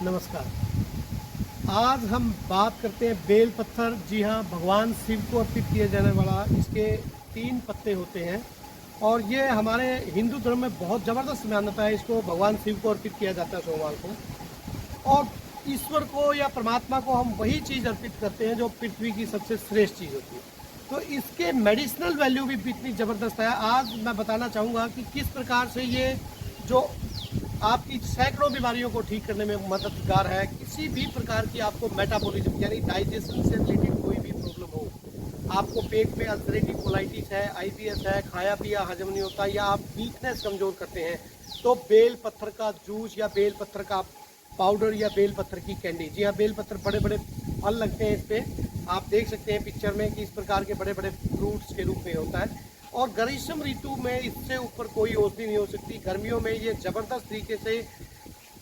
नमस्कार। आज हम बात करते हैं बेल पत्थर। जी हाँ, भगवान शिव को अर्पित किया जाने वाला इसके 3 पत्ते होते हैं और ये हमारे हिंदू धर्म में बहुत ज़बरदस्त मान्यता है। इसको भगवान शिव को अर्पित किया जाता है सोमवार को, और ईश्वर को या परमात्मा को हम वही चीज़ अर्पित करते हैं जो पृथ्वी की सबसे श्रेष्ठ चीज़ होती है। तो इसके मेडिसिनल वैल्यू भी इतनी ज़बरदस्त है। आज मैं बताना चाहूँगा कि किस प्रकार से ये जो आपकी सैकड़ों बीमारियों को ठीक करने में मददगार है। किसी भी प्रकार की आपको मेटाबॉलिज्म यानी डाइजेशन से रिलेटेड कोई भी प्रॉब्लम हो, आपको पेट में अल्सरेटिव कोलाइटिस है, आईबीएस है, खाया पिया हजम नहीं होता, या आप वीकनेस कमज़ोर करते हैं, तो बेल पत्थर का जूस या बेल पत्थर का पाउडर या बेल पत्थर की कैंडी। जी हाँ, बेल पत्थर बड़े बड़े फल लगते हैं इस पर, आप देख सकते हैं पिक्चर में कि इस प्रकार के बड़े बड़े फ्रूट्स के रूप में होता है। और ग्रीष्म ऋतु में इससे ऊपर कोई औषधि नहीं हो सकती। गर्मियों में ये ज़बरदस्त तरीके से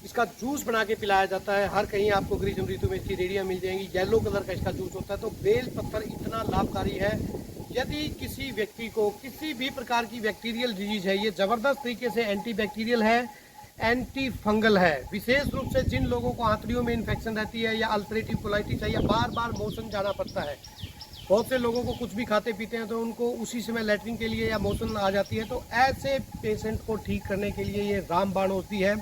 इसका जूस बना के पिलाया जाता है। हर कहीं आपको ग्रीष्म ऋतु में इसकी रेडियाँ मिल जाएंगी। येलो कलर का इसका जूस होता है। तो बेल पत्थर इतना लाभकारी है, यदि किसी व्यक्ति को किसी भी प्रकार की बैक्टीरियल डिजीज है, ये ज़बरदस्त तरीके से एंटी बैक्टीरियल है, एंटी फंगल है। विशेष रूप से जिन लोगों को आंतड़ियों में इन्फेक्शन रहती है, या अल्सरेटिव कोलाइटिस है, या बार बार मोशन जाना पड़ता है, बहुत से लोगों को कुछ भी खाते पीते हैं तो उनको उसी समय लैट्रिन के लिए या मोशन आ जाती है, तो ऐसे पेशेंट को ठीक करने के लिए ये रामबाण औषधि है।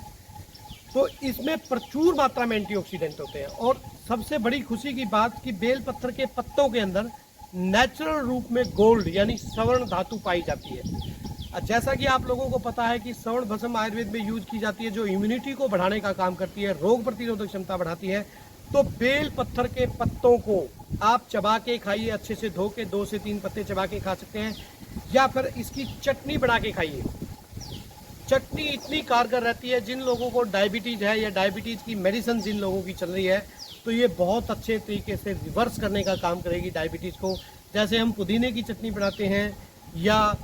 तो इसमें प्रचुर मात्रा में एंटीऑक्सीडेंट होते हैं। और सबसे बड़ी खुशी की बात कि बेल पत्थर के पत्तों के अंदर नेचुरल रूप में गोल्ड यानी स्वर्ण धातु पाई जाती है। जैसा कि आप लोगों को पता है कि स्वर्ण भस्म आयुर्वेद में यूज की जाती है, जो इम्यूनिटी को बढ़ाने का काम करती है, रोग प्रतिरोधक क्षमता बढ़ाती है। तो बेल पत्थर के पत्तों को आप चबा के खाइए, अच्छे से धो के 2 से 3 पत्ते चबा के खा सकते हैं, या फिर इसकी चटनी बना के खाइए। चटनी इतनी कारगर रहती है, जिन लोगों को डायबिटीज़ है या डायबिटीज़ की मेडिसिन जिन लोगों की चल रही है, तो ये बहुत अच्छे तरीके से रिवर्स करने का काम करेगी डायबिटीज़ को। जैसे हम पुदीने की चटनी बनाते हैं या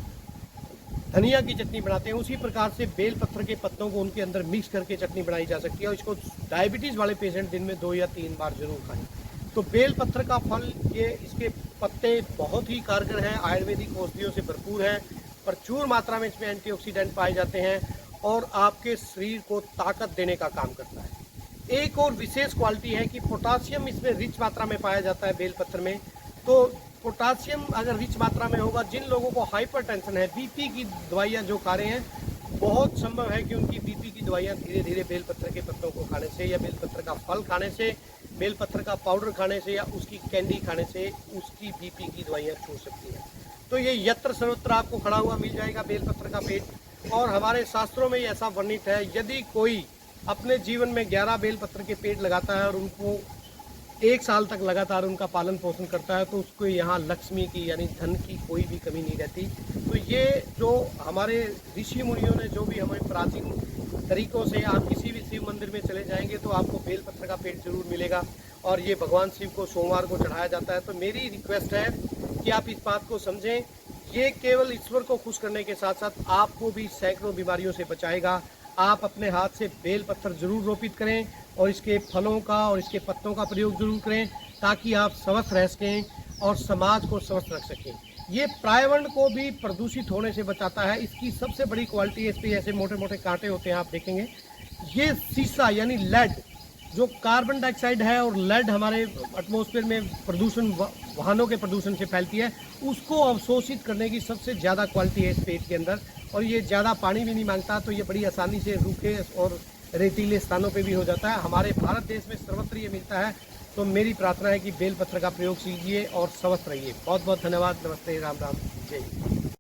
धनिया की चटनी बनाते हैं, उसी प्रकार से बेल पत्थर के पत्तों को उनके अंदर मिक्स करके चटनी बनाई जा सकती है। और इसको डायबिटीज़ वाले पेशेंट दिन में 2 या 3 बार जरूर खाएं। तो बेल पत्थर का फल, ये इसके पत्ते बहुत ही कारगर हैं, आयुर्वेदिक औषधियों से भरपूर हैं, प्रचुर मात्रा में इसमें एंटीऑक्सीडेंट पाए जाते हैं और आपके शरीर को ताकत देने का काम करता है। एक और विशेष क्वालिटी है कि पोटासियम इसमें रिच मात्रा में पाया जाता है बेल पत्थर में। तो पोटासियम अगर रिच मात्रा में होगा, जिन लोगों को हाइपरटेंशन है, बीपी की दवाइयाँ जो खा रहे हैं, बहुत संभव है कि उनकी बीपी की दवाइयाँ धीरे धीरे बेल पत्थर के पत्तों को खाने से, या बेल पत्थर का फल खाने से, बेल पत्थर का पाउडर खाने से, या उसकी कैंडी खाने से उसकी बीपी की दवाइयाँ छूट सकती हैं। तो ये यत्र सर्वत्र आपको खड़ा हुआ मिल जाएगा बेल पत्थर का पेड़। और हमारे शास्त्रों में ऐसा वर्णित है, यदि कोई अपने जीवन में 11 बेल पत्थर के पेड़ लगाता है और उनको 1 साल तक लगातार उनका पालन पोषण करता है, तो उसको यहाँ लक्ष्मी की यानी धन की कोई भी कमी नहीं रहती। तो ये जो हमारे ऋषि मुनियों ने जो भी हमें प्राचीन तरीकों से, आप किसी भी शिव मंदिर में चले जाएंगे तो आपको बेल पत्थर का पेड़ जरूर मिलेगा, और ये भगवान शिव को सोमवार को चढ़ाया जाता है। तो मेरी रिक्वेस्ट है कि आप इस बात को समझें, ये केवल ईश्वर को खुश करने के साथ साथ आपको भी सैकड़ों बीमारियों से बचाएगा। आप अपने हाथ से बेल पत्थर जरूर रोपित करें और इसके फलों का और इसके पत्तों का प्रयोग जरूर करें, ताकि आप स्वस्थ रह सकें और समाज को स्वस्थ रख सकें। ये पर्यावरण को भी प्रदूषित होने से बचाता है। इसकी सबसे बड़ी क्वालिटी है, इस पर ऐसे मोटे मोटे कांटे होते हैं, आप देखेंगे। ये शीशा यानी लेड, जो कार्बन डाइऑक्साइड है और लेड हमारे एटमॉस्फेयर में प्रदूषण, वाहनों के प्रदूषण से फैलती है, उसको अवशोषित करने की सबसे ज़्यादा क्वालिटी है इस पेड़ के अंदर। और ये ज़्यादा पानी भी नहीं मांगता, तो ये बड़ी आसानी से रूखे और रेतीले स्थानों पे भी हो जाता है। हमारे भारत देश में सर्वत्र ये मिलता है। तो मेरी प्रार्थना है कि बेल पत्थर का प्रयोग कीजिए और स्वस्थ रहिए। बहुत बहुत धन्यवाद। नमस्ते, राम राम, जय।